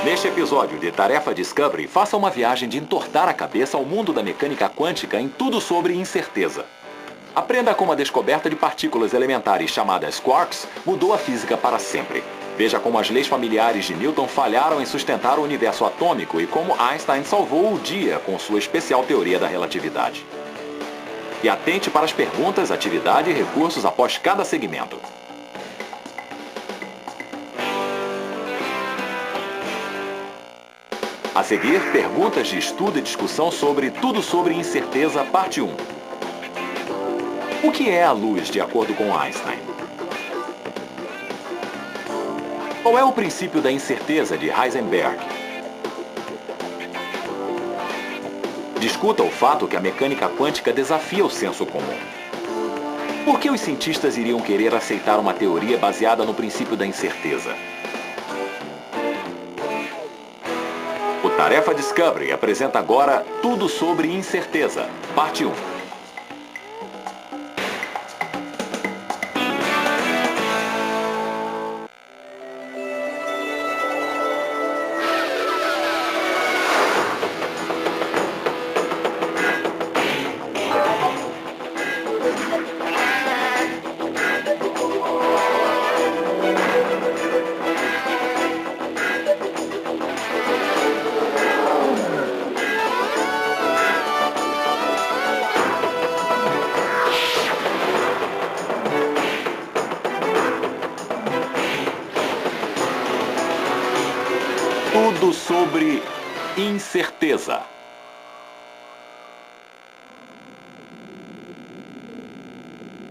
Neste episódio de Tarefa Discovery, faça uma viagem de entortar a cabeça ao mundo da mecânica quântica em tudo sobre incerteza. Aprenda como a descoberta de partículas elementares chamadas quarks mudou a física para sempre. Veja como as leis familiares de Newton falharam em sustentar o universo atômico e como Einstein salvou o dia com sua especial teoria da relatividade. E atente para as perguntas, atividade e recursos após cada segmento. A seguir, perguntas de estudo e discussão sobre Tudo sobre Incerteza, parte 1. O que é a luz, de acordo com Einstein? Qual é o princípio da incerteza de Heisenberg? Discuta o fato que a mecânica quântica desafia o senso comum. Por que os cientistas iriam querer aceitar uma teoria baseada no princípio da incerteza? O Tarefa Discovery apresenta agora Tudo sobre Incerteza, parte 1. Tudo sobre incerteza.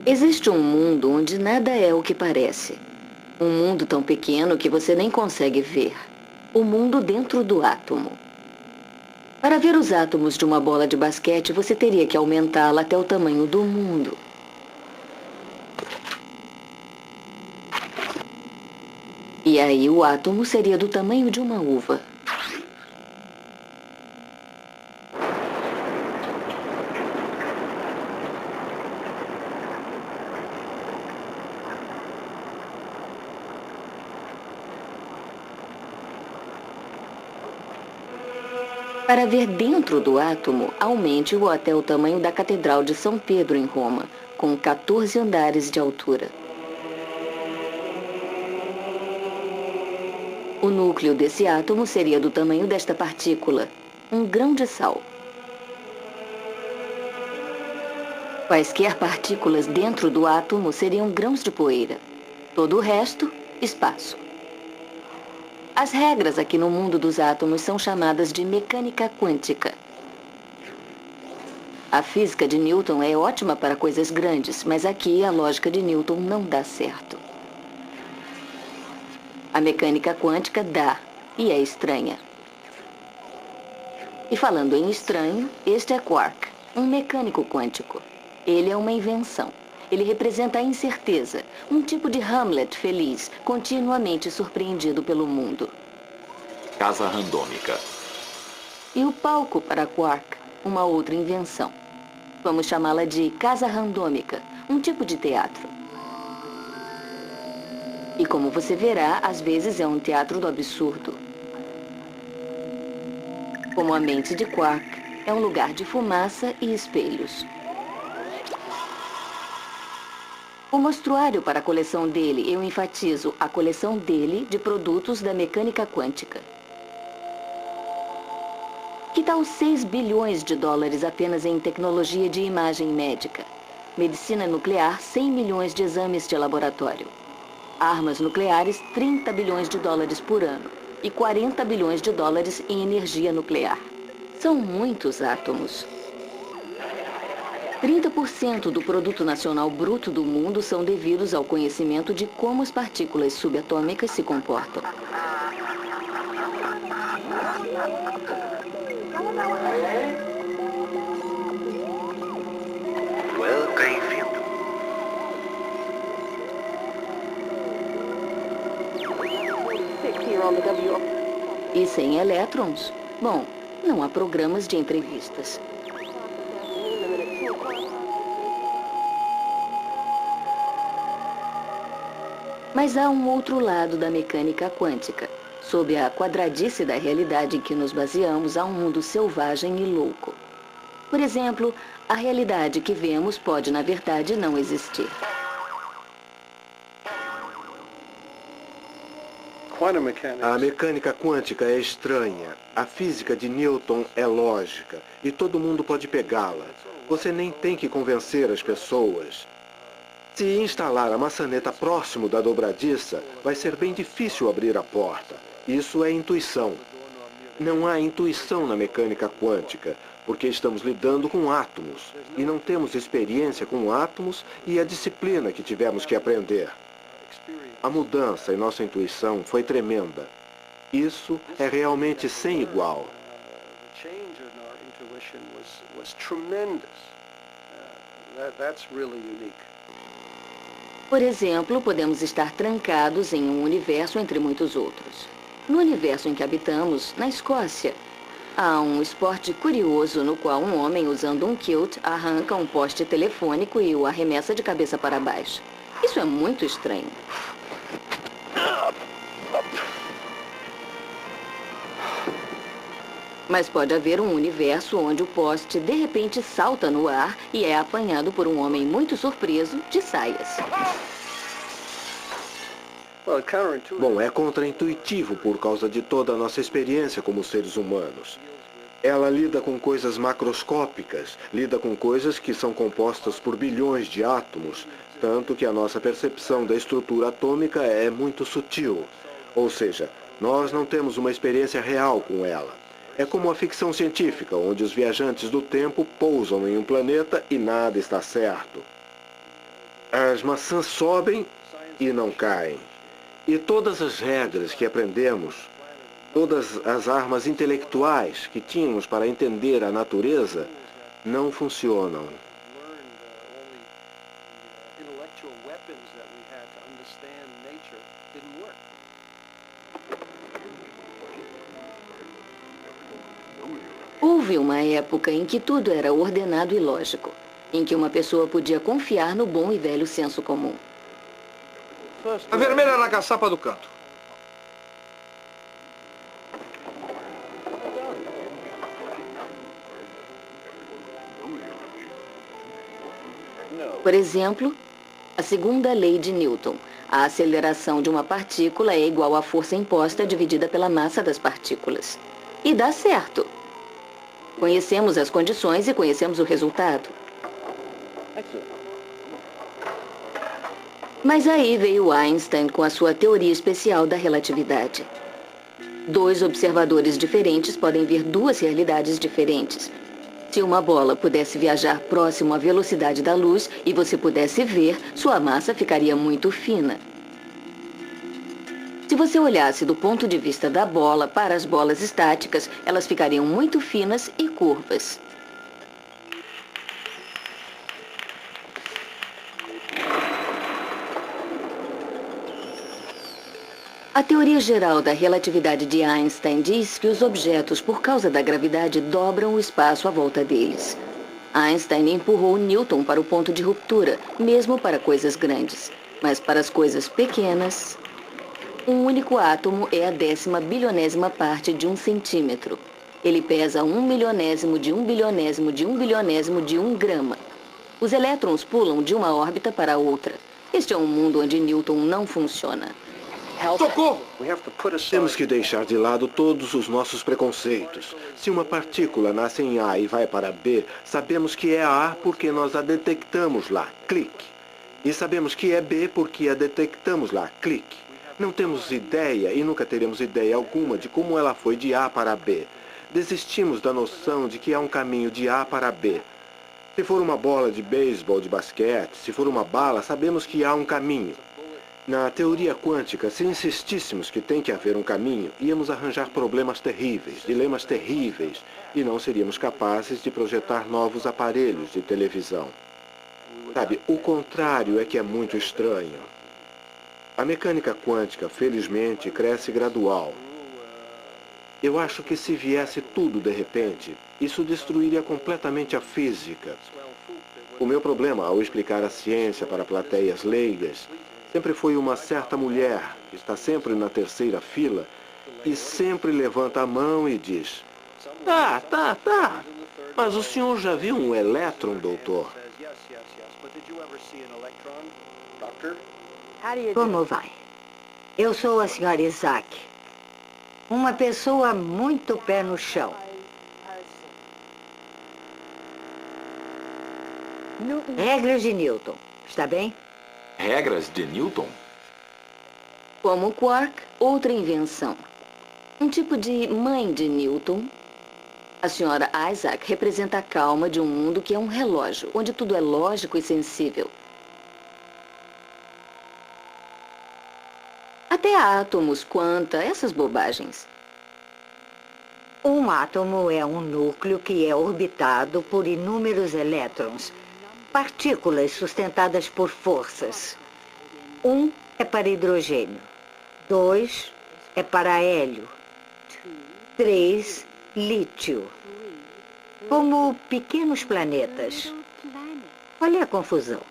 Existe um mundo onde nada é o que parece. Um mundo tão pequeno que você nem consegue ver. O mundo dentro do átomo. Para ver os átomos de uma bola de basquete, você teria que aumentá-la até o tamanho do mundo. E aí o átomo seria do tamanho de uma uva. Para ver dentro do átomo, aumente-o até o tamanho da Catedral de São Pedro, em Roma, com 14 andares de altura. O núcleo desse átomo seria do tamanho desta partícula, um grão de sal. Quaisquer partículas dentro do átomo seriam grãos de poeira. Todo o resto, espaço. As regras aqui no mundo dos átomos são chamadas de mecânica quântica. A física de Newton é ótima para coisas grandes, mas aqui a lógica de Newton não dá certo. A mecânica quântica dá, e é estranha. E falando em estranho, este é Quark, um mecânico quântico. Ele é uma invenção. Ele representa a incerteza, um tipo de Hamlet feliz, continuamente surpreendido pelo mundo. Casa randômica. E o palco para Quark, uma outra invenção. Vamos chamá-la de casa randômica, um tipo de teatro. E como você verá, às vezes é um teatro do absurdo. Como a mente de Quark, é um lugar de fumaça e espelhos. O mostruário para a coleção dele, eu enfatizo a coleção dele de produtos da mecânica quântica. Que tal 6 bilhões de dólares apenas em tecnologia de imagem médica? Medicina nuclear, 100 milhões de exames de laboratório. Armas nucleares, 30 bilhões de dólares por ano. E 40 bilhões de dólares em energia nuclear. São muitos átomos. 30% do produto nacional bruto do mundo são devidos ao conhecimento de como as partículas subatômicas se comportam. Bem-vindo. E sem elétrons? Bom, não há programas de entrevistas. Mas há um outro lado da mecânica quântica. sob a quadradice da realidade em que nos baseamos, há um mundo selvagem e louco. Por exemplo, a realidade que vemos pode, na verdade, não existir. A mecânica quântica é estranha. A física de Newton é lógica e todo mundo pode pegá-la. Você nem tem que convencer as pessoas. Se instalar a maçaneta próximo da dobradiça, vai ser bem difícil abrir a porta. Isso é intuição. Não há intuição na mecânica quântica, porque estamos lidando com átomos e não temos experiência com átomos e a disciplina que tivemos que aprender. A mudança em nossa intuição foi tremenda. Isso é realmente sem igual. Por exemplo, podemos estar trancados em um universo entre muitos outros. No universo em que habitamos, na Escócia, há um esporte curioso no qual um homem usando um kilt arranca um poste telefônico e o arremessa de cabeça para baixo. Isso é muito estranho. Mas pode haver um universo onde o poste de repente salta no ar e é apanhado por um homem muito surpreso de saias. Bom, é contraintuitivo por causa de toda a nossa experiência como seres humanos. Ela lida com coisas macroscópicas, lida com coisas que são compostas por bilhões de átomos, tanto que a nossa percepção da estrutura atômica é muito sutil. Ou seja, nós não temos uma experiência real com ela. É como a ficção científica, onde os viajantes do tempo pousam em um planeta e nada está certo. As maçãs sobem e não caem. E todas as regras que aprendemos, todas as armas intelectuais que tínhamos para entender a natureza, não funcionam. Houve uma época em que tudo era ordenado e lógico, em que uma pessoa podia confiar no bom e velho senso comum. A vermelha era a caçapa do canto. Por exemplo, a segunda lei de Newton. A aceleração de uma partícula é igual à força imposta dividida pela massa das partículas. E dá certo. Conhecemos as condições e conhecemos o resultado. Mas aí veio Einstein com a sua teoria especial da relatividade. Dois observadores diferentes podem ver duas realidades diferentes. Se uma bola pudesse viajar próximo à velocidade da luz e você pudesse ver, sua massa ficaria muito fina. Se você olhasse do ponto de vista da bola para as bolas estáticas, elas ficariam muito finas e curvas. A teoria geral da relatividade de Einstein diz que os objetos, por causa da gravidade, dobram o espaço à volta deles. Einstein empurrou Newton para o ponto de ruptura, mesmo para coisas grandes. Mas para as coisas pequenas, um único átomo é a 10ª bilionésima parte de 1 centímetro. Ele pesa 1 milionésimo de 1 bilionésimo de 1 bilionésimo de 1 grama. Os elétrons pulam de uma órbita para outra. Este é um mundo onde Newton não funciona. Socorro! Temos que deixar de lado todos os nossos preconceitos. Se uma partícula nasce em A e vai para B, sabemos que é A porque nós a detectamos lá, clique. E sabemos que é B porque a detectamos lá, clique. Não temos ideia e nunca teremos ideia alguma de como ela foi de A para B. Desistimos da noção de que há um caminho de A para B. Se for uma bola de beisebol, de basquete, se for uma bala, sabemos que há um caminho. Na teoria quântica, se insistíssemos que tem que haver um caminho, íamos arranjar problemas terríveis, dilemas terríveis, e não seríamos capazes de projetar novos aparelhos de televisão. Sabe, o contrário é que é muito estranho. A mecânica quântica, felizmente, cresce gradual. Eu acho que se viesse tudo de repente, isso destruiria completamente a física. O meu problema ao explicar a ciência para plateias leigas sempre foi uma certa mulher, que está sempre na terceira fila, e sempre levanta a mão e diz: tá. Mas o senhor já viu um elétron, doutor? Como vai? Eu sou a senhora Isaac. Uma pessoa muito pé no chão. Regras de Newton, está bem? Regras de Newton? Como o quark, outra invenção. Um tipo de mãe de Newton. A senhora Isaac representa a calma de um mundo que é um relógio, onde tudo é lógico e sensível. Até átomos, quanta, essas bobagens. Um átomo é um núcleo que é orbitado por inúmeros elétrons, partículas sustentadas por forças. 1 é para hidrogênio, 2 é para hélio, 3, lítio. Como pequenos planetas. Qual é a confusão?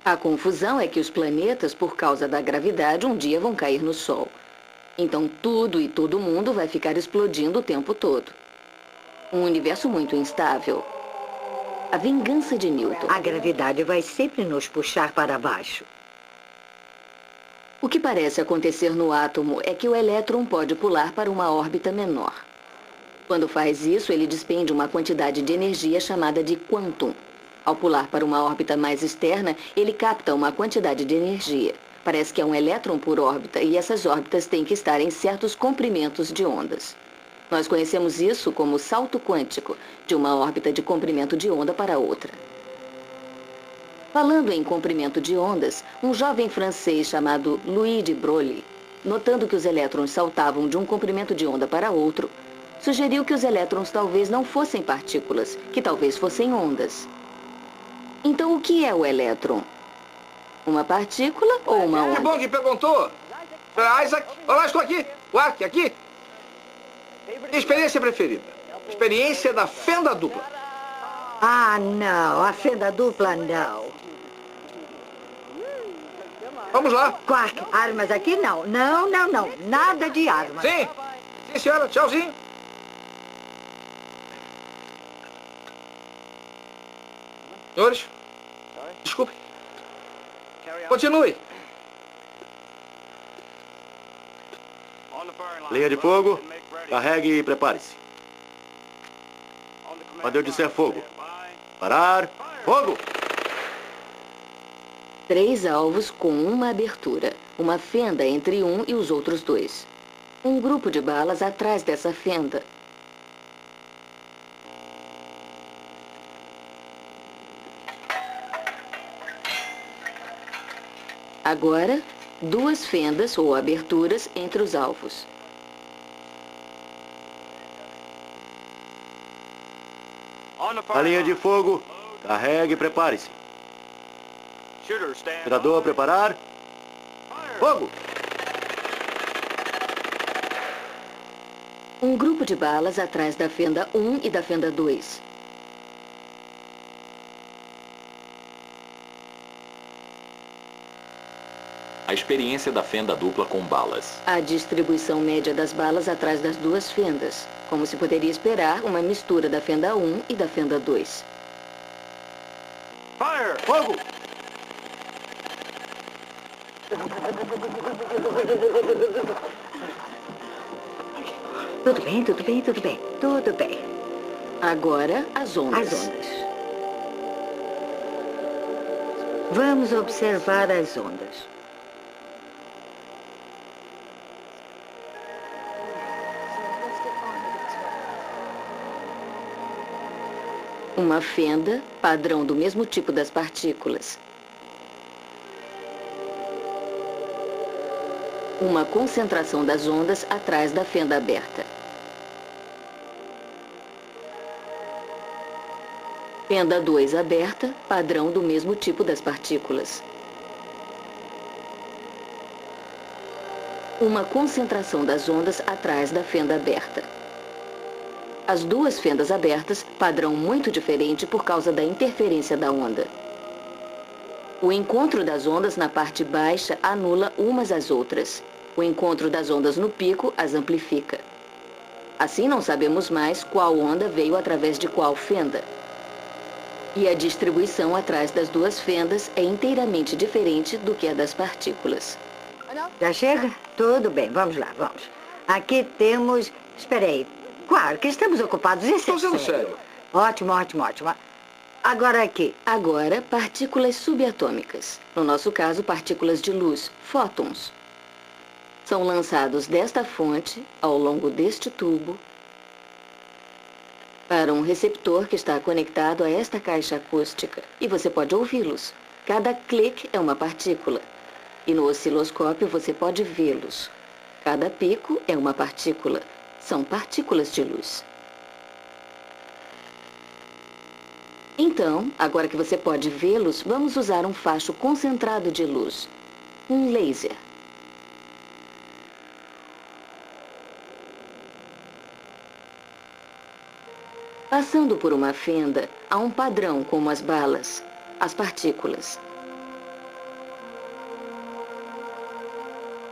A confusão é que os planetas, por causa da gravidade, um dia vão cair no Sol. Então tudo e todo mundo vai ficar explodindo o tempo todo. Um universo muito instável. A vingança de Newton. A gravidade vai sempre nos puxar para baixo. O que parece acontecer no átomo é que o elétron pode pular para uma órbita menor. Quando faz isso, ele despende uma quantidade de energia chamada de quantum. Ao pular para uma órbita mais externa, ele capta uma quantidade de energia. Parece que é um elétron por órbita e essas órbitas têm que estar em certos comprimentos de ondas. Nós conhecemos isso como salto quântico, de uma órbita de comprimento de onda para outra. Falando em comprimento de ondas, um jovem francês chamado Louis de Broglie, notando que os elétrons saltavam de um comprimento de onda para outro, sugeriu que os elétrons talvez não fossem partículas, que talvez fossem ondas. Então, o que é o elétron? Uma partícula ou uma onda? Que bom que perguntou. Isaac, olá, estou aqui. O Ark, aqui. Minha experiência preferida. Experiência da fenda dupla. Ah, não. A fenda dupla, não. Vamos lá. Quark, armas aqui não. Não. Nada de armas. Sim, senhora. Tchauzinho. Senhores, desculpe. Continue. Linha de fogo, carregue e prepare-se. Quando eu disser fogo. Parar, fogo! 3 alvos com uma abertura, uma fenda entre um e os outros 2. Um grupo de balas atrás dessa fenda. Agora, 2 fendas ou aberturas entre os alvos. A linha de fogo, carregue e prepare-se. Atirador, preparar. Fogo! Um grupo de balas atrás da fenda 1 e da fenda 2. A experiência da fenda dupla com balas. A distribuição média das balas atrás das 2 fendas. Como se poderia esperar, uma mistura da fenda 1 e da fenda 2. Fogo! Tudo bem. Agora, as ondas. As ondas. Vamos observar as ondas. Uma fenda, padrão do mesmo tipo das partículas. Uma concentração das ondas atrás da fenda aberta. Fenda 2 aberta, padrão do mesmo tipo das partículas. Uma concentração das ondas atrás da fenda aberta. As 2 fendas abertas, padrão muito diferente por causa da interferência da onda. O encontro das ondas na parte baixa anula umas às outras. O encontro das ondas no pico as amplifica. Assim não sabemos mais qual onda veio através de qual fenda. E a distribuição atrás das duas fendas é inteiramente diferente do que a das partículas. Já chega? Tudo bem, vamos lá, vamos. Aqui temos... Espera aí. Quark, estamos ocupados. Isso Estou é sendo sério. sério. Ótimo, ótimo, ótimo. Agora aqui. Agora, partículas subatômicas. No nosso caso, partículas de luz, fótons. São lançados desta fonte, ao longo deste tubo, para um receptor que está conectado a esta caixa acústica. E você pode ouvi-los. Cada clique é uma partícula. E no osciloscópio você pode vê-los. Cada pico é uma partícula. São partículas de luz. Então, agora que você pode vê-los, vamos usar um facho concentrado de luz. Um laser. Passando por uma fenda, há um padrão como as balas, as partículas.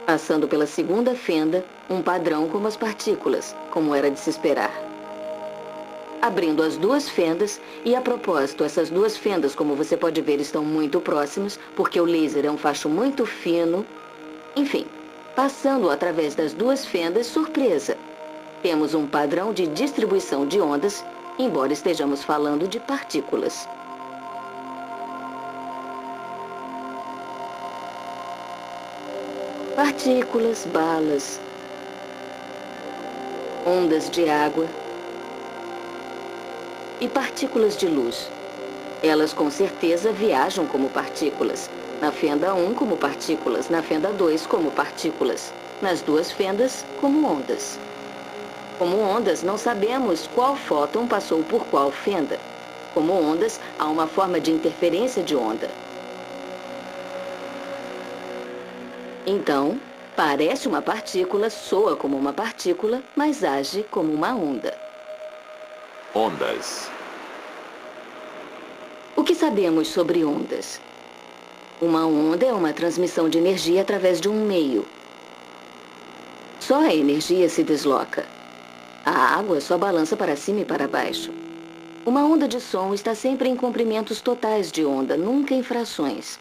Passando pela segunda fenda, um padrão como as partículas, como era de se esperar. Abrindo as duas fendas, e a propósito, essas duas fendas, como você pode ver, estão muito próximas, porque o laser é um facho muito fino. Enfim, passando através das duas fendas, surpresa! Temos um padrão de distribuição de ondas, embora estejamos falando de partículas. Partículas, balas, ondas de água e partículas de luz. Elas com certeza viajam como partículas. Na fenda 1 como partículas, na fenda 2 como partículas, nas duas fendas como ondas. Como ondas, não sabemos qual fóton passou por qual fenda. Como ondas, há uma forma de interferência de onda. Então, parece uma partícula, soa como uma partícula, mas age como uma onda. Ondas. O que sabemos sobre ondas? Uma onda é uma transmissão de energia através de um meio. Só a energia se desloca. A água só balança para cima e para baixo. Uma onda de som está sempre em comprimentos totais de onda, nunca em frações.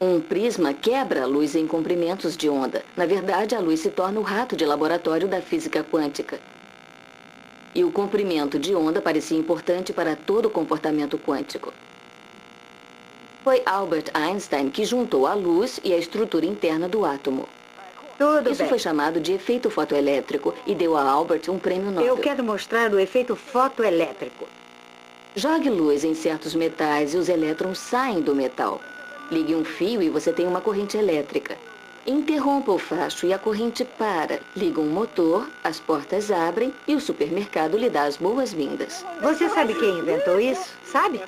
Um prisma quebra a luz em comprimentos de onda. Na verdade, a luz se torna o rato de laboratório da física quântica. E o comprimento de onda parecia importante para todo o comportamento quântico. Foi Albert Einstein que juntou a luz e a estrutura interna do átomo. Tudo Isso bem. foi chamado de efeito fotoelétrico e deu a Albert um prêmio Nobel. Eu quero mostrar o efeito fotoelétrico. Jogue luz em certos metais e os elétrons saem do metal. Ligue um fio e você tem uma corrente elétrica. Interrompa o facho e a corrente para. Liga um motor, as portas abrem e o supermercado lhe dá as boas-vindas. Você sabe quem inventou isso? Sabe?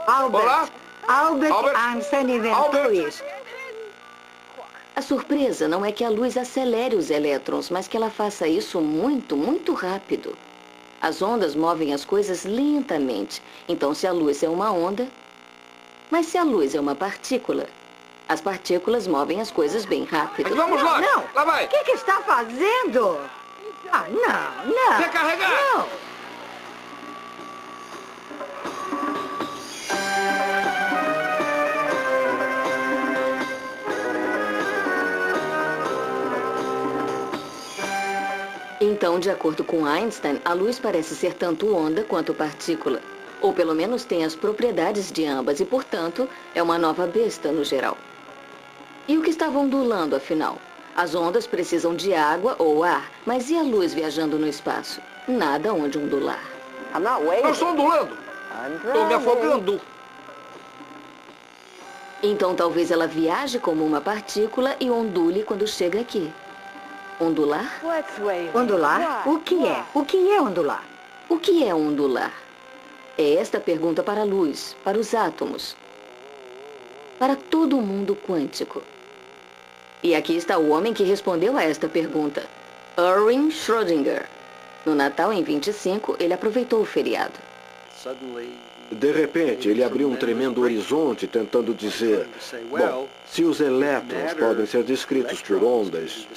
Albert. Olá. Albert Einstein inventou Albert. isso. A surpresa não é que a luz acelere os elétrons, mas que ela faça isso muito, muito rápido. As ondas movem as coisas lentamente. Então, se a luz é uma onda... Mas se a luz é uma partícula, as partículas movem as coisas bem rápido. Vamos lá! Não. Lá vai! O que está fazendo? Ah, não. Recarregar! Não. Então, de acordo com Einstein, a luz parece ser tanto onda quanto partícula. Ou pelo menos tem as propriedades de ambas e, portanto, é uma nova besta no geral. E o que estava ondulando, afinal? As ondas precisam de água ou ar, mas e a luz viajando no espaço? Nada onde ondular. Eu estou ondulando! Estou me afogando! Então talvez ela viaje como uma partícula e ondule quando chega aqui. Ondular? Ondular? O que é? O que é ondular? O que é ondular? É esta a pergunta para a luz, para os átomos, para todo o mundo quântico. E aqui está o homem que respondeu a esta pergunta, Erwin Schrödinger. No Natal, em 25, ele aproveitou o feriado. Suddenly, De repente, ele abriu um tremendo horizonte tentando dizer, bom, se os elétrons podem ser descritos por ondas,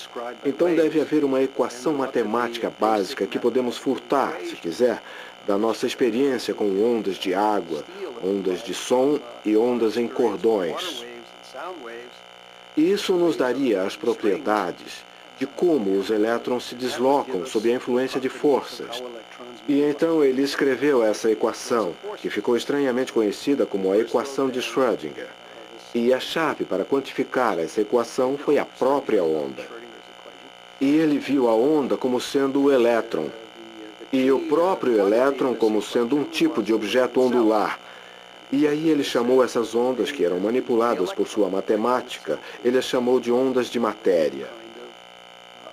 então deve haver uma equação matemática básica que podemos furtar, se quiser, da nossa experiência com ondas de água, ondas de som e ondas em cordões. E isso nos daria as propriedades de como os elétrons se deslocam sob a influência de forças. E então ele escreveu essa equação, que ficou estranhamente conhecida como a equação de Schrödinger. E a chave para quantificar essa equação foi a própria onda. E ele viu a onda como sendo o elétron, e o próprio elétron como sendo um tipo de objeto ondular. E aí ele chamou essas ondas, que eram manipuladas por sua matemática, ele as chamou de ondas de matéria.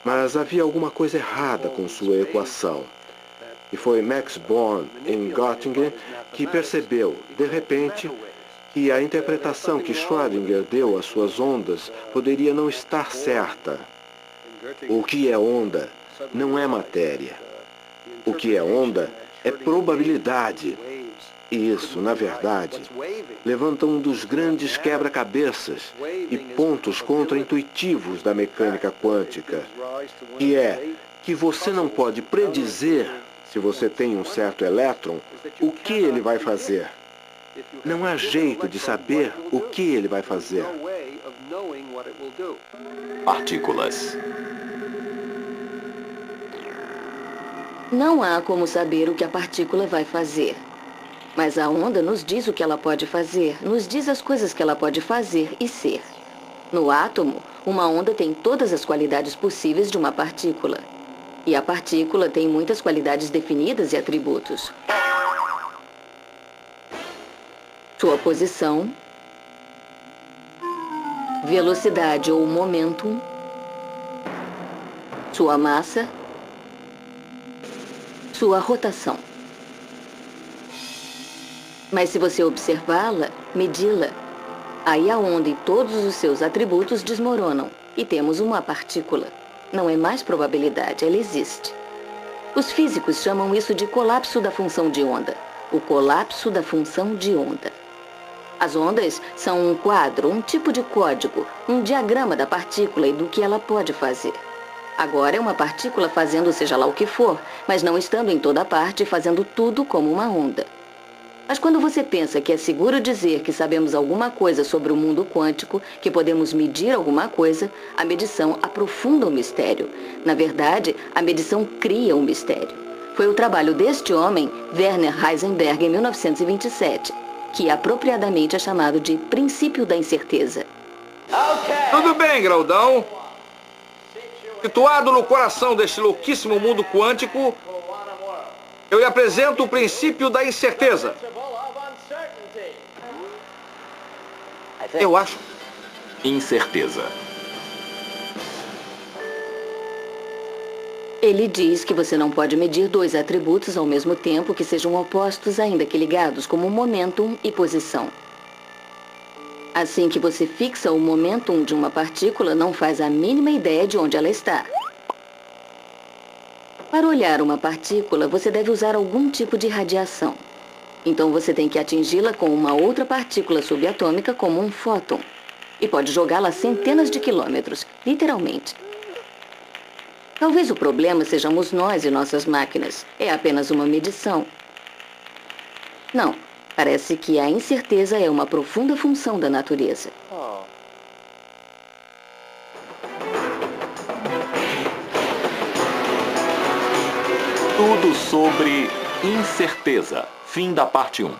Mas havia alguma coisa errada com sua equação. E foi Max Born, em Göttingen, que percebeu, de repente, que a interpretação que Schrödinger deu às suas ondas poderia não estar certa. O que é onda não é matéria. O que é onda é probabilidade. E isso, na verdade, levanta um dos grandes quebra-cabeças e pontos contra-intuitivos da mecânica quântica, que é que você não pode predizer, se você tem um certo elétron, o que ele vai fazer. Não há jeito de saber o que ele vai fazer. Partículas. Não há como saber o que a partícula vai fazer. Mas a onda nos diz o que ela pode fazer, nos diz as coisas que ela pode fazer e ser. No átomo, uma onda tem todas as qualidades possíveis de uma partícula. E a partícula tem muitas qualidades definidas e atributos. Sua posição, velocidade ou momentum, sua massa, sua rotação. Mas se você observá-la, medi-la, aí a onda e todos os seus atributos desmoronam e temos uma partícula. Não é mais probabilidade, ela existe. Os físicos chamam isso de colapso da função de onda. O colapso da função de onda. As ondas são um quadro, um tipo de código, um diagrama da partícula e do que ela pode fazer. Agora é uma partícula fazendo seja lá o que for, mas não estando em toda parte fazendo tudo como uma onda. Mas quando você pensa que é seguro dizer que sabemos alguma coisa sobre o mundo quântico, que podemos medir alguma coisa, a medição aprofunda o mistério. Na verdade, a medição cria um mistério. Foi o trabalho deste homem, Werner Heisenberg, em 1927, que apropriadamente é chamado de princípio da incerteza. Tudo bem, Graudão. Situado no coração deste louquíssimo mundo quântico, eu lhe apresento o princípio da incerteza. Eu acho. Incerteza. Ele diz que você não pode medir dois atributos ao mesmo tempo que sejam opostos, ainda que ligados, como momentum e posição. Assim que você fixa o momentum de uma partícula, não faz a mínima ideia de onde ela está. Para olhar uma partícula, você deve usar algum tipo de radiação. Então você tem que atingi-la com uma outra partícula subatômica como um fóton. E pode jogá-la a centenas de quilômetros, literalmente. Talvez o problema sejamos nós e nossas máquinas. É apenas uma medição. Não, parece que a incerteza é uma profunda função da natureza. Tudo sobre incerteza. Fim da parte 1.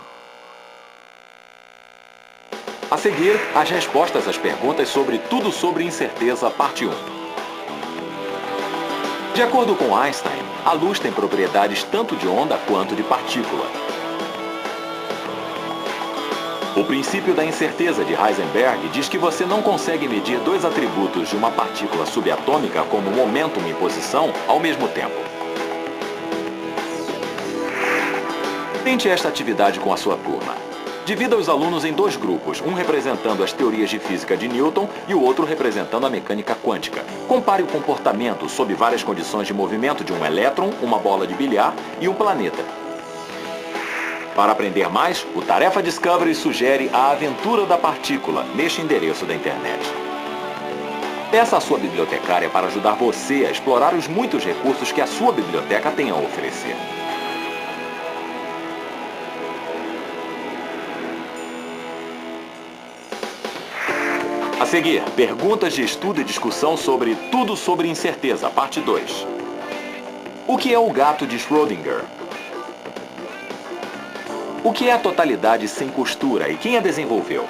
A seguir, as respostas às perguntas sobre Tudo sobre Incerteza, parte 1. De acordo com Einstein, a luz tem propriedades tanto de onda quanto de partícula. O princípio da incerteza de Heisenberg diz que você não consegue medir dois atributos de uma partícula subatômica como momentum e posição ao mesmo tempo. Tente esta atividade com a sua turma. Divida os alunos em dois grupos, um representando as teorias de física de Newton e o outro representando a mecânica quântica. Compare o comportamento sob várias condições de movimento de um elétron, uma bola de bilhar e um planeta. Para aprender mais, o Tarefa Discovery sugere a aventura da partícula neste endereço da internet. Peça à sua bibliotecária para ajudar você a explorar os muitos recursos que a sua biblioteca tem a oferecer. A seguir, perguntas de estudo e discussão sobre Tudo sobre Incerteza, parte 2. O que é o gato de Schrödinger? O que é a totalidade sem costura e quem a desenvolveu?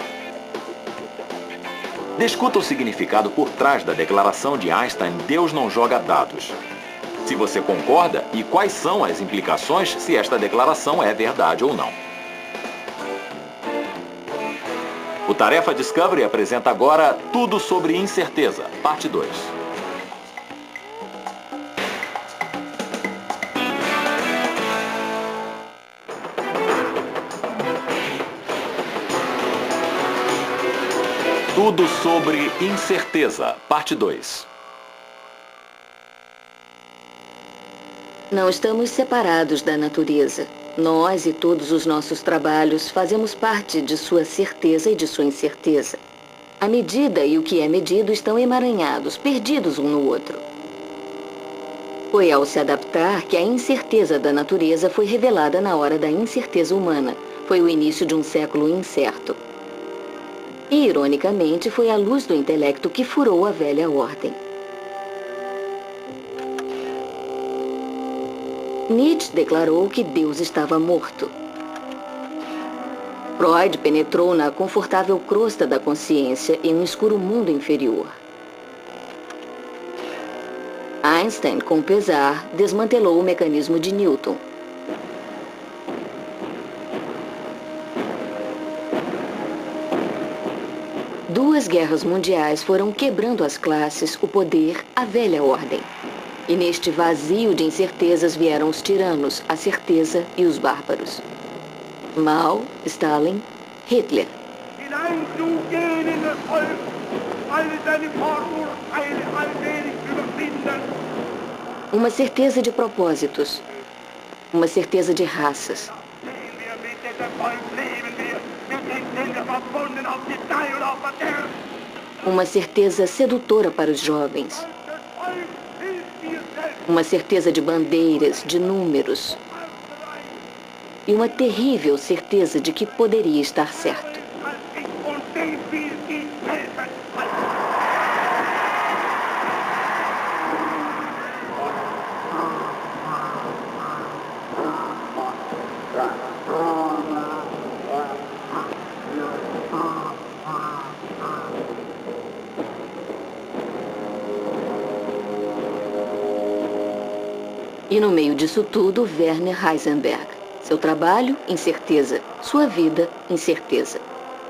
Discuta o significado por trás da declaração de Einstein Deus não joga dados. Se você concorda e quais são as implicações se esta declaração é verdade ou não. O Tarefa Discovery apresenta agora Tudo sobre Incerteza, parte 2. Tudo sobre Incerteza, parte 2. Não estamos separados da natureza. Nós e todos os nossos trabalhos fazemos parte de sua certeza e de sua incerteza. A medida e o que é medido estão emaranhados, perdidos um no outro. Foi ao se adaptar que a incerteza da natureza foi revelada na hora da incerteza humana. Foi o início de um século incerto. E, ironicamente, foi a luz do intelecto que furou a velha ordem. Nietzsche declarou que Deus estava morto. Freud penetrou na confortável crosta da consciência em um escuro mundo inferior. Einstein, com pesar, desmantelou o mecanismo de Newton. Duas guerras mundiais foram quebrando as classes, o poder, a velha ordem. E neste vazio de incertezas vieram os tiranos, a certeza e os bárbaros. Mao, Stalin, Hitler. Uma certeza de propósitos. Uma certeza de raças. Uma certeza sedutora para os jovens. Uma certeza de bandeiras, de números. E uma terrível certeza de que poderia estar certo. E no meio disso tudo, Werner Heisenberg. Seu trabalho, incerteza. Sua vida, incerteza.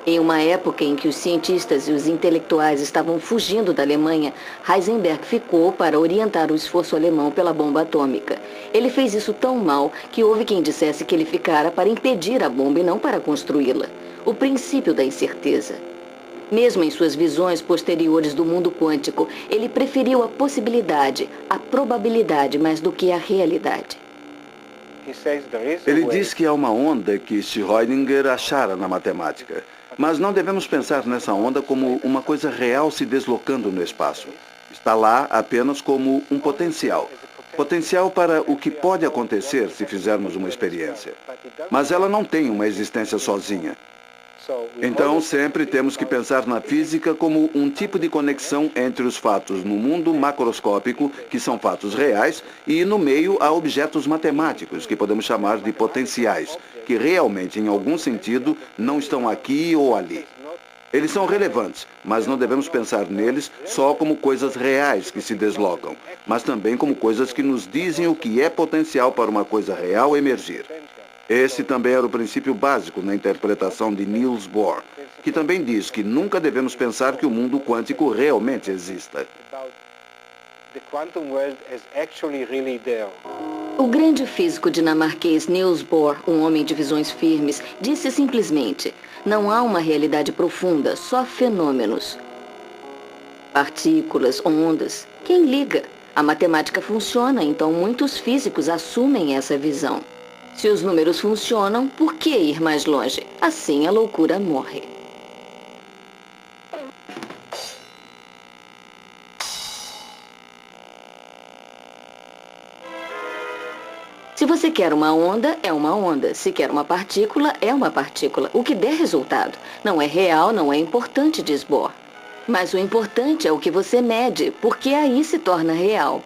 Em uma época em que os cientistas e os intelectuais estavam fugindo da Alemanha, Heisenberg ficou para orientar o esforço alemão pela bomba atômica. Ele fez isso tão mal que houve quem dissesse que ele ficara para impedir a bomba e não para construí-la. O princípio da incerteza. Mesmo em suas visões posteriores do mundo quântico, ele preferiu a possibilidade, a probabilidade, mais do que a realidade. Ele diz que há uma onda que Schrödinger achara na matemática. Mas não devemos pensar nessa onda como uma coisa real se deslocando no espaço. Está lá apenas como um potencial. Potencial para o que pode acontecer se fizermos uma experiência. Mas ela não tem uma existência sozinha. Então, sempre temos que pensar na física como um tipo de conexão entre os fatos no mundo macroscópico, que são fatos reais, e no meio há objetos matemáticos, que podemos chamar de potenciais, que realmente, em algum sentido, não estão aqui ou ali. Eles são relevantes, mas não devemos pensar neles só como coisas reais que se deslocam, mas também como coisas que nos dizem o que é potencial para uma coisa real emergir. Esse também era o princípio básico na interpretação de Niels Bohr, que também diz que nunca devemos pensar que o mundo quântico realmente exista. O grande físico dinamarquês Niels Bohr, um homem de visões firmes, disse simplesmente: não há uma realidade profunda, só fenômenos. Partículas, ondas, quem liga? A matemática funciona, então muitos físicos assumem essa visão. Se os números funcionam, por que ir mais longe? Assim a loucura morre. Se você quer uma onda, é uma onda. Se quer uma partícula, é uma partícula. O que der resultado. Não é real, não é importante, diz Bohr. Mas o importante é o que você mede, porque aí se torna real.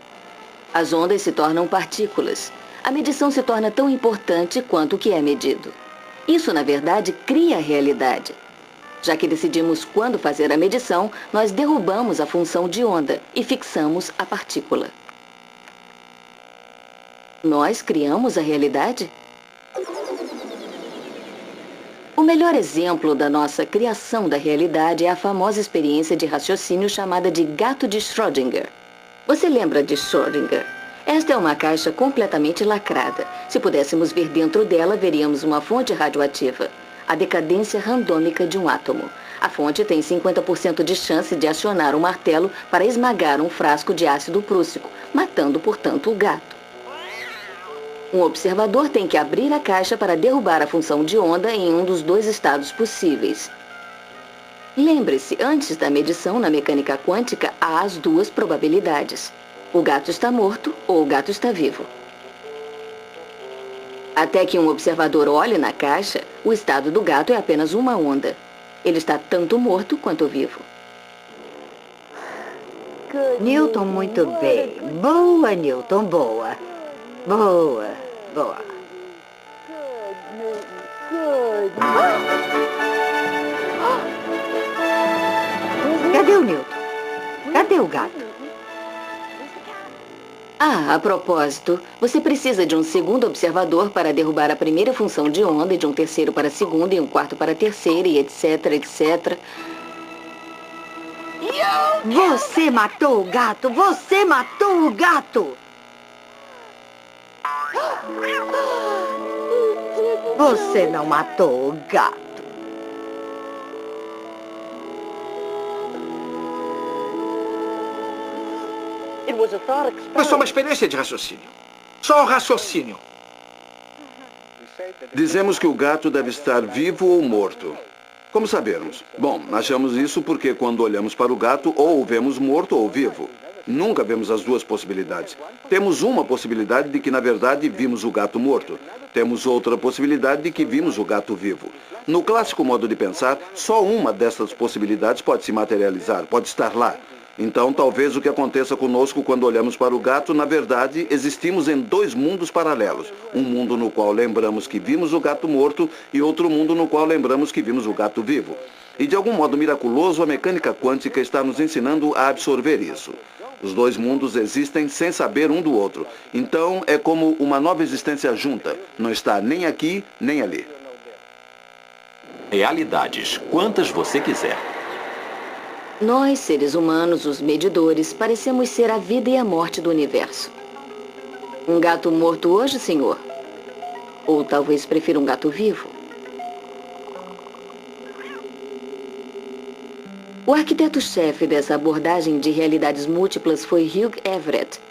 As ondas se tornam partículas. A medição se torna tão importante quanto o que é medido. Isso, na verdade, cria a realidade. Já que decidimos quando fazer a medição, nós derrubamos a função de onda e fixamos a partícula. Nós criamos a realidade? O melhor exemplo da nossa criação da realidade é a famosa experiência de raciocínio chamada de gato de Schrödinger. Você lembra de Schrödinger? Esta é uma caixa completamente lacrada. Se pudéssemos ver dentro dela, veríamos uma fonte radioativa. A decadência randômica de um átomo. A fonte tem 50% de chance de acionar um martelo para esmagar um frasco de ácido prússico, matando, portanto, o gato. Um observador tem que abrir a caixa para derrubar a função de onda em um dos dois estados possíveis. Lembre-se, antes da medição na mecânica quântica, há as duas probabilidades. O gato está morto ou o gato está vivo. Até que um observador olhe na caixa, o estado do gato é apenas uma onda. Ele está tanto morto quanto vivo. Newton, muito bem. Boa, Newton, boa. Boa, boa. Cadê o Newton? Cadê o gato? Ah, a propósito, você precisa de um segundo observador para derrubar a primeira função de onda, e de um terceiro para a segunda, e um quarto para a terceira, e etc, etc. Você matou o gato! Você matou o gato! Você não matou o gato. Foi só uma experiência de raciocínio. Só um raciocínio. Dizemos que o gato deve estar vivo ou morto. Como sabermos? Bom, achamos isso porque quando olhamos para o gato, ou o vemos morto ou vivo. Nunca vemos as duas possibilidades. Temos uma possibilidade de que, na verdade, vimos o gato morto. Temos outra possibilidade de que vimos o gato vivo. No clássico modo de pensar, só uma dessas possibilidades pode se materializar, pode estar lá. Então, talvez o que aconteça conosco quando olhamos para o gato, na verdade, existimos em dois mundos paralelos. Um mundo no qual lembramos que vimos o gato morto e outro mundo no qual lembramos que vimos o gato vivo. E de algum modo miraculoso, a mecânica quântica está nos ensinando a absorver isso. Os dois mundos existem sem saber um do outro. Então, é como uma nova existência junta. Não está nem aqui, nem ali. Realidades, quantas você quiser. Nós, seres humanos, os medidores, parecemos ser a vida e a morte do universo. Um gato morto hoje, senhor? Ou talvez prefira um gato vivo? O arquiteto-chefe dessa abordagem de realidades múltiplas foi Hugh Everett,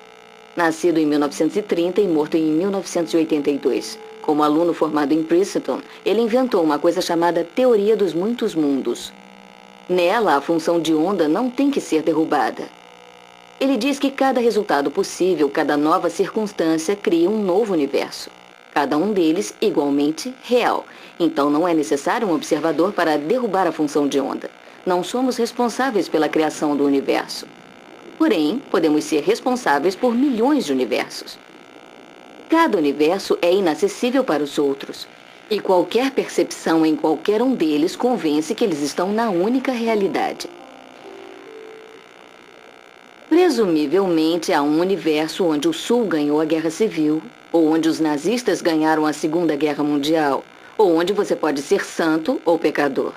nascido em 1930 e morto em 1982. Como aluno formado em Princeton, ele inventou uma coisa chamada Teoria dos Muitos Mundos. Nela, a função de onda não tem que ser derrubada. Ele diz que cada resultado possível, cada nova circunstância cria um novo universo. Cada um deles igualmente real. Então não é necessário um observador para derrubar a função de onda. Não somos responsáveis pela criação do universo. Porém, podemos ser responsáveis por milhões de universos. Cada universo é inacessível para os outros. E qualquer percepção em qualquer um deles convence que eles estão na única realidade. Presumivelmente, há um universo onde o Sul ganhou a Guerra Civil, ou onde os nazistas ganharam a Segunda Guerra Mundial, ou onde você pode ser santo ou pecador.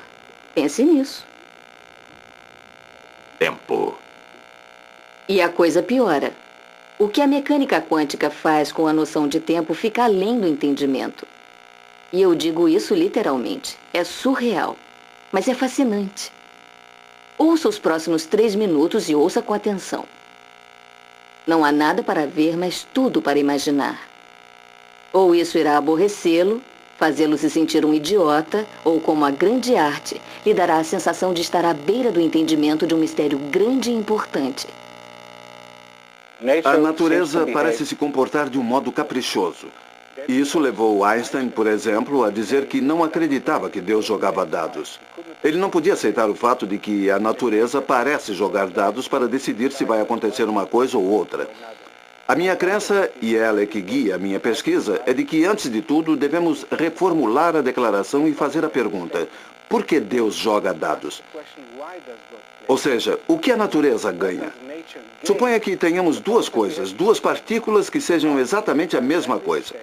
Pense nisso. Tempo. E a coisa piora. O que a mecânica quântica faz com a noção de tempo fica além do entendimento. E eu digo isso literalmente. É surreal, mas é fascinante. Ouça os próximos 3 minutos e ouça com atenção. Não há nada para ver, mas tudo para imaginar. Ou isso irá aborrecê-lo, fazê-lo se sentir um idiota, ou como a grande arte, lhe dará a sensação de estar à beira do entendimento de um mistério grande e importante. A natureza parece se comportar de um modo caprichoso. E isso levou Einstein, por exemplo, a dizer que não acreditava que Deus jogava dados. Ele não podia aceitar o fato de que a natureza parece jogar dados para decidir se vai acontecer uma coisa ou outra. A minha crença, e ela é que guia a minha pesquisa, é de que, antes de tudo, devemos reformular a declaração e fazer a pergunta: por que Deus joga dados? Ou seja, o que a natureza ganha? Suponha que tenhamos duas coisas, duas partículas que sejam exatamente a mesma coisa.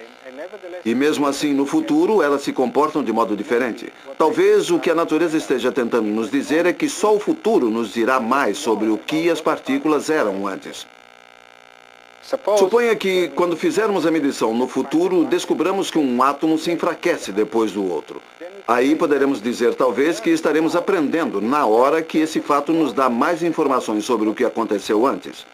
E mesmo assim, no futuro, elas se comportam de modo diferente. Talvez o que a natureza esteja tentando nos dizer é que só o futuro nos dirá mais sobre o que as partículas eram antes. Suponha que, quando fizermos a medição no futuro, descobramos que um átomo se enfraquece depois do outro. Aí poderemos dizer, talvez, que estaremos aprendendo na hora que esse fato nos dá mais informações sobre o que aconteceu antes.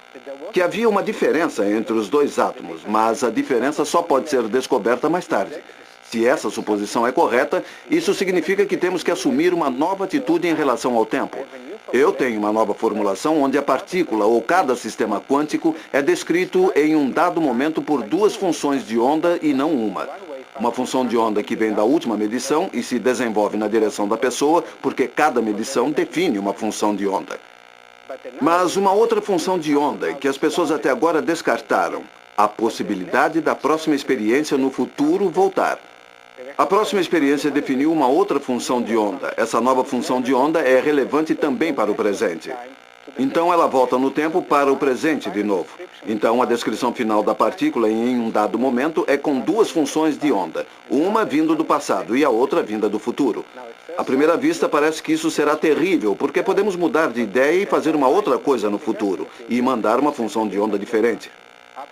Que havia uma diferença entre os dois átomos, mas a diferença só pode ser descoberta mais tarde. Se essa suposição é correta, isso significa que temos que assumir uma nova atitude em relação ao tempo. Eu tenho uma nova formulação onde a partícula ou cada sistema quântico é descrito em um dado momento por duas funções de onda e não uma. Uma função de onda que vem da última medição e se desenvolve na direção da pessoa, porque cada medição define uma função de onda. Mas uma outra função de onda que as pessoas até agora descartaram: a possibilidade da próxima experiência no futuro voltar. A próxima experiência definiu uma outra função de onda. Essa nova função de onda é relevante também para o presente. Então ela volta no tempo para o presente de novo. Então a descrição final da partícula em um dado momento é com duas funções de onda, uma vindo do passado e a outra vinda do futuro. À primeira vista parece que isso será terrível, porque podemos mudar de ideia e fazer uma outra coisa no futuro, e mandar uma função de onda diferente.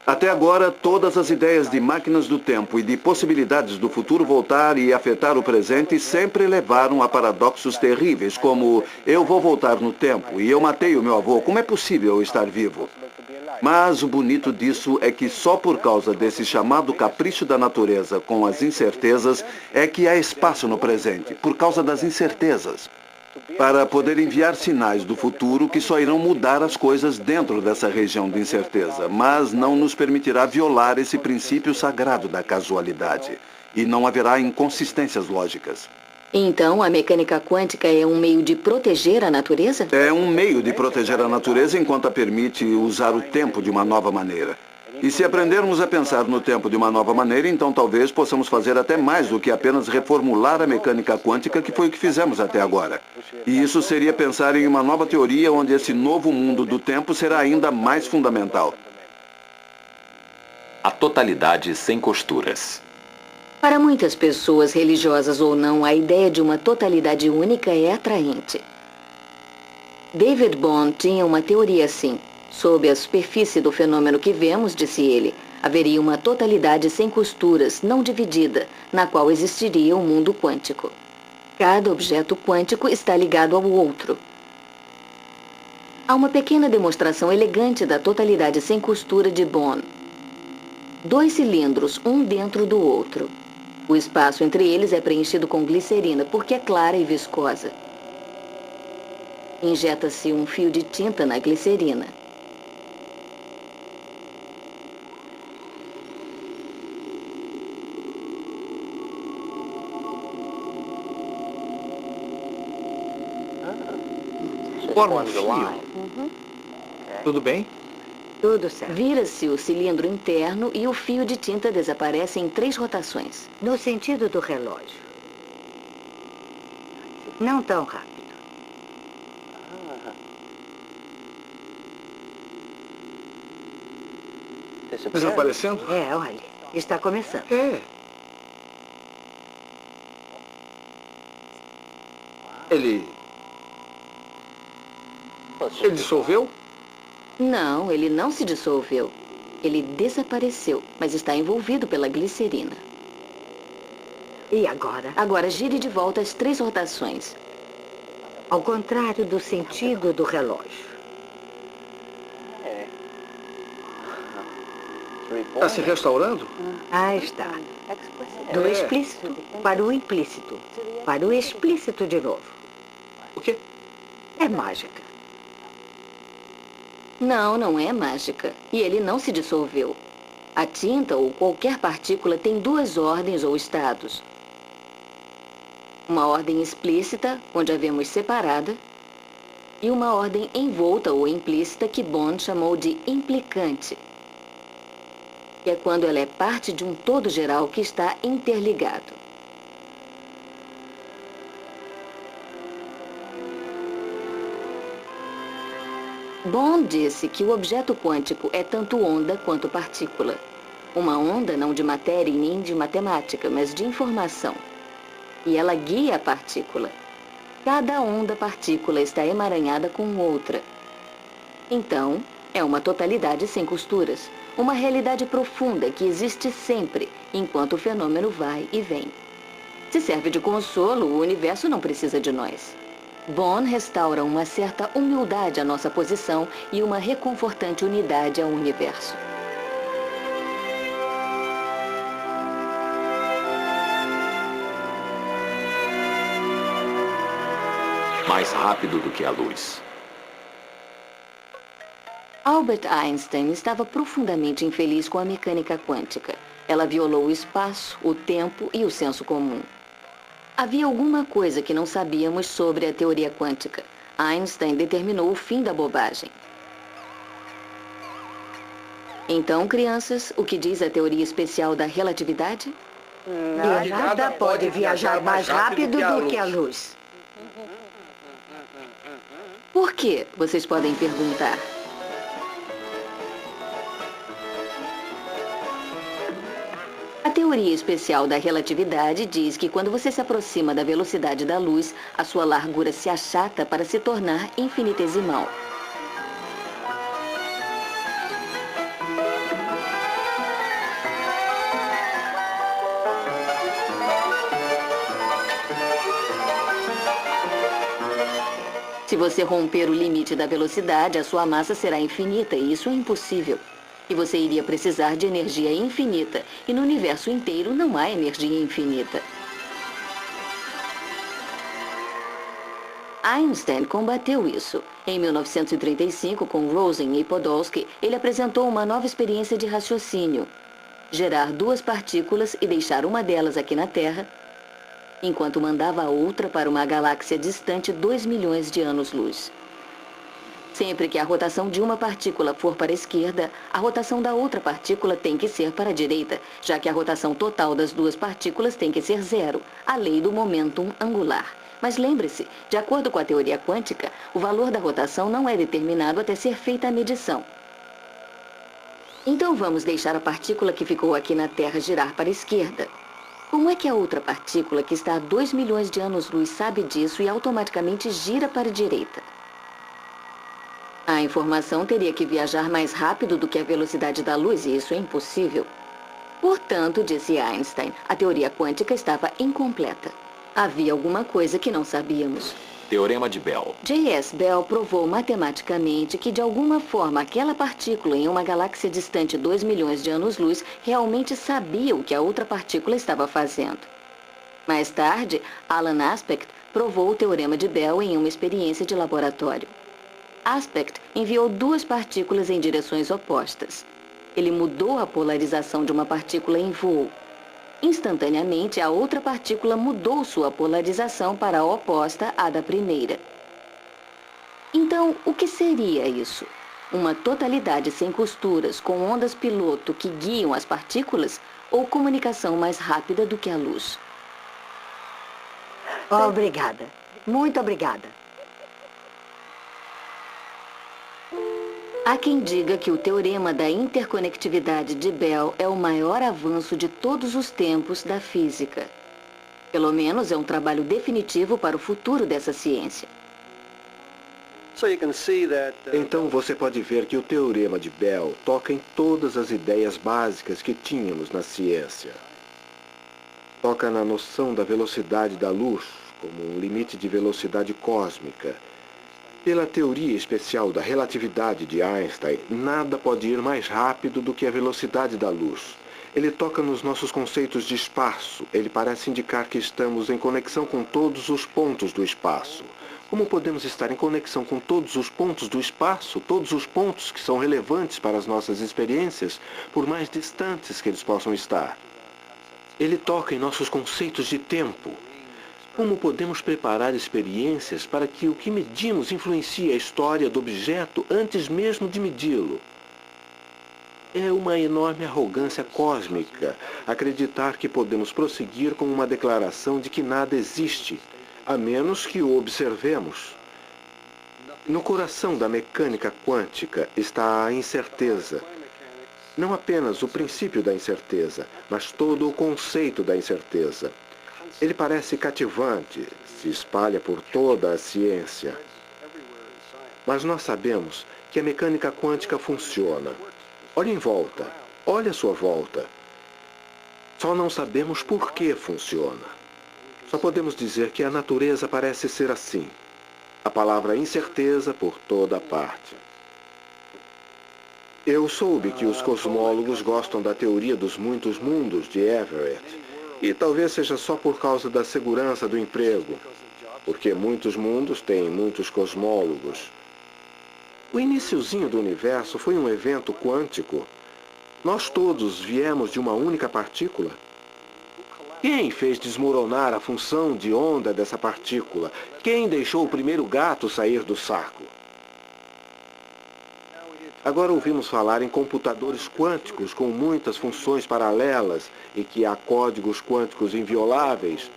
Até agora, todas as ideias de máquinas do tempo e de possibilidades do futuro voltar e afetar o presente sempre levaram a paradoxos terríveis, como: eu vou voltar no tempo e eu matei o meu avô, como é possível eu estar vivo? Mas o bonito disso é que só por causa desse chamado capricho da natureza com as incertezas é que há espaço no presente, por causa das incertezas, para poder enviar sinais do futuro que só irão mudar as coisas dentro dessa região de incerteza, mas não nos permitirá violar esse princípio sagrado da casualidade. E não haverá inconsistências lógicas. Então, a mecânica quântica é um meio de proteger a natureza? É um meio de proteger a natureza enquanto a permite usar o tempo de uma nova maneira. E se aprendermos a pensar no tempo de uma nova maneira, então talvez possamos fazer até mais do que apenas reformular a mecânica quântica, que foi o que fizemos até agora. E isso seria pensar em uma nova teoria onde esse novo mundo do tempo será ainda mais fundamental. A totalidade sem costuras. Para muitas pessoas, religiosas ou não, a ideia de uma totalidade única é atraente. David Bohm tinha uma teoria assim. Sob a superfície do fenômeno que vemos, disse ele, haveria uma totalidade sem costuras, não dividida, na qual existiria um mundo quântico. Cada objeto quântico está ligado ao outro. Há uma pequena demonstração elegante da totalidade sem costura de Bohm. Dois cilindros, um dentro do outro. O espaço entre eles é preenchido com glicerina, porque é clara e viscosa. Injeta-se um fio de tinta na glicerina. Forma um fio. Tudo bem? Tudo certo. Vira-se o cilindro interno e o fio de tinta desaparece em 3 rotações. No sentido do relógio. Não tão rápido. Desaparecendo? É, olha, está começando. É. Ele dissolveu? Não, ele não se dissolveu. Ele desapareceu, mas está envolvido pela glicerina. E agora? Agora gire de volta as 3 rotações. Ao contrário do sentido do relógio. Está se restaurando? Ah, está. Do explícito para o implícito. Para o explícito de novo. O quê? É mágica. Não, não é mágica. E ele não se dissolveu. A tinta ou qualquer partícula tem duas ordens ou estados. Uma ordem explícita, onde a vemos separada, e uma ordem envolta ou implícita que Bohm chamou de implicante, que é quando ela é parte de um todo geral que está interligado. Bohm disse que o objeto quântico é tanto onda quanto partícula. Uma onda não de matéria e nem de matemática, mas de informação. E ela guia a partícula. Cada onda-partícula está emaranhada com outra. Então, é uma totalidade sem costuras. Uma realidade profunda que existe sempre, enquanto o fenômeno vai e vem. Se serve de consolo, o universo não precisa de nós. Bohm restaura uma certa humildade à nossa posição e uma reconfortante unidade ao universo. Mais rápido do que a luz. Albert Einstein estava profundamente infeliz com a mecânica quântica. Ela violou o espaço, o tempo e o senso comum. Havia alguma coisa que não sabíamos sobre a teoria quântica. Einstein determinou o fim da bobagem. Então, crianças, o que diz a teoria especial da relatividade? Nada pode viajar mais rápido do que a luz. Por quê? Vocês podem perguntar. A teoria especial da relatividade diz que quando você se aproxima da velocidade da luz, a sua largura se achata para se tornar infinitesimal. Se você romper o limite da velocidade, a sua massa será infinita e isso é impossível. E você iria precisar de energia infinita. E no universo inteiro não há energia infinita. Einstein combateu isso. Em 1935, com Rosen e Podolsky, ele apresentou uma nova experiência de raciocínio. Gerar duas partículas e deixar uma delas aqui na Terra, enquanto mandava a outra para uma galáxia distante 2 milhões de anos-luz. Sempre que a rotação de uma partícula for para a esquerda, a rotação da outra partícula tem que ser para a direita, já que a rotação total das duas partículas tem que ser zero, a lei do momentum angular. Mas lembre-se, de acordo com a teoria quântica, o valor da rotação não é determinado até ser feita a medição. Então vamos deixar a partícula que ficou aqui na Terra girar para a esquerda. Como é que a outra partícula que está a 2 milhões de anos-luz sabe disso e automaticamente gira para a direita? A informação teria que viajar mais rápido do que a velocidade da luz e isso é impossível. Portanto, disse Einstein, a teoria quântica estava incompleta. Havia alguma coisa que não sabíamos. Teorema de Bell. J.S. Bell provou matematicamente que, de alguma forma, aquela partícula em uma galáxia distante 2 milhões de anos-luz realmente sabia o que a outra partícula estava fazendo. Mais tarde, Alan Aspect provou o teorema de Bell em uma experiência de laboratório. Aspect enviou duas partículas em direções opostas. Ele mudou a polarização de uma partícula em voo. Instantaneamente, a outra partícula mudou sua polarização para a oposta à da primeira. Então, o que seria isso? Uma totalidade sem costuras, com ondas piloto que guiam as partículas, ou comunicação mais rápida do que a luz? Obrigada. Muito obrigada. Há quem diga que o teorema da interconectividade de Bell é o maior avanço de todos os tempos da física. Pelo menos é um trabalho definitivo para o futuro dessa ciência. Então você pode ver que o teorema de Bell toca em todas as ideias básicas que tínhamos na ciência. Toca na noção da velocidade da luz como um limite de velocidade cósmica. Pela teoria especial da relatividade de Einstein, nada pode ir mais rápido do que a velocidade da luz. Ele toca nos nossos conceitos de espaço. Ele parece indicar que estamos em conexão com todos os pontos do espaço. Como podemos estar em conexão com todos os pontos do espaço, todos os pontos que são relevantes para as nossas experiências, por mais distantes que eles possam estar? Ele toca em nossos conceitos de tempo. Como podemos preparar experiências para que o que medimos influencie a história do objeto antes mesmo de medi-lo? É uma enorme arrogância cósmica acreditar que podemos prosseguir com uma declaração de que nada existe, a menos que o observemos. No coração da mecânica quântica está a incerteza. Não apenas o princípio da incerteza, mas todo o conceito da incerteza. Ele parece cativante, se espalha por toda a ciência. Mas nós sabemos que a mecânica quântica funciona. Olhe em volta, olhe à sua volta. Só não sabemos por que funciona. Só podemos dizer que a natureza parece ser assim. A palavra incerteza por toda parte. Eu soube que os cosmólogos gostam da teoria dos muitos mundos de Everett. E talvez seja só por causa da segurança do emprego, porque muitos mundos têm muitos cosmólogos. O iniciozinho do universo foi um evento quântico. Nós todos viemos de uma única partícula. Quem fez desmoronar a função de onda dessa partícula? Quem deixou o primeiro gato sair do saco? Agora ouvimos falar em computadores quânticos com muitas funções paralelas e que há códigos quânticos invioláveis,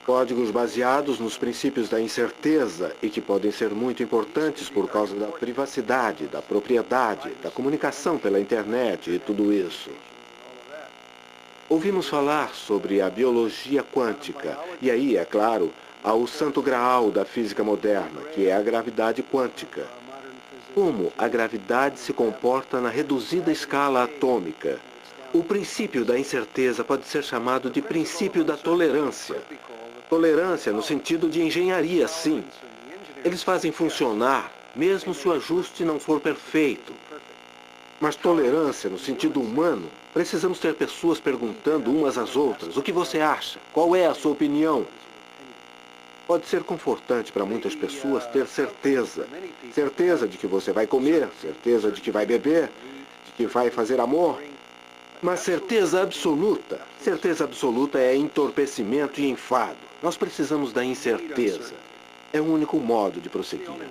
códigos baseados nos princípios da incerteza e que podem ser muito importantes por causa da privacidade, da propriedade, da comunicação pela internet e tudo isso. Ouvimos falar sobre a biologia quântica e aí, é claro, há o santo graal da física moderna, que é a gravidade quântica. Como a gravidade se comporta na reduzida escala atômica. O princípio da incerteza pode ser chamado de princípio da tolerância. Tolerância no sentido de engenharia, sim. Eles fazem funcionar, mesmo se o ajuste não for perfeito. Mas tolerância no sentido humano, precisamos ter pessoas perguntando umas às outras: o que você acha? Qual é a sua opinião? Pode ser confortante para muitas pessoas ter certeza. Certeza de que você vai comer, certeza de que vai beber, de que vai fazer amor. Mas certeza absoluta é entorpecimento e enfado. Nós precisamos da incerteza. É o único modo de prosseguir.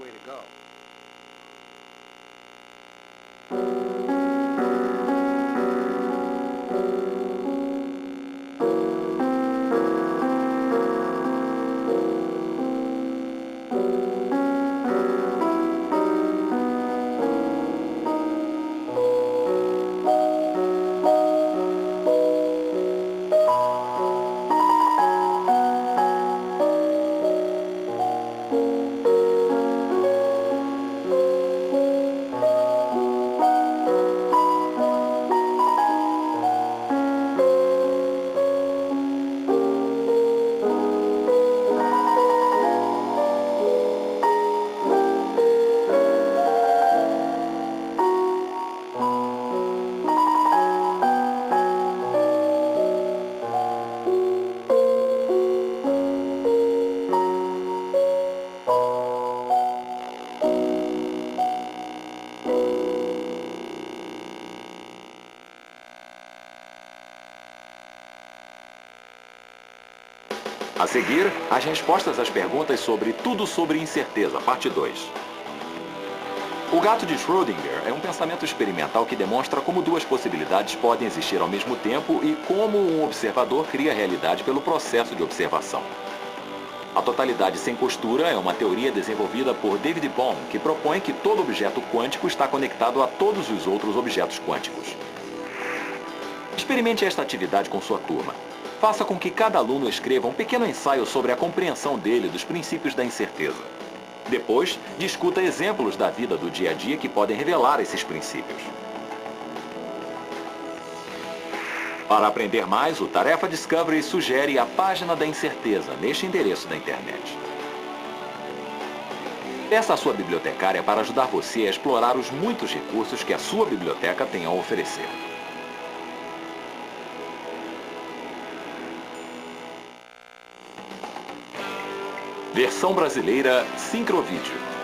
A seguir, as respostas às perguntas sobre Tudo sobre Incerteza, parte 2. O gato de Schrödinger é um pensamento experimental que demonstra como duas possibilidades podem existir ao mesmo tempo e como um observador cria a realidade pelo processo de observação. A totalidade sem costura é uma teoria desenvolvida por David Bohm, que propõe que todo objeto quântico está conectado a todos os outros objetos quânticos. Experimente esta atividade com sua turma. Faça com que cada aluno escreva um pequeno ensaio sobre a compreensão dele dos princípios da incerteza. Depois, discuta exemplos da vida do dia a dia que podem revelar esses princípios. Para aprender mais, o Tarefa Discovery sugere a página da incerteza neste endereço da internet. Peça à sua bibliotecária para ajudar você a explorar os muitos recursos que a sua biblioteca tem a oferecer. Versão brasileira Sincrovídeo.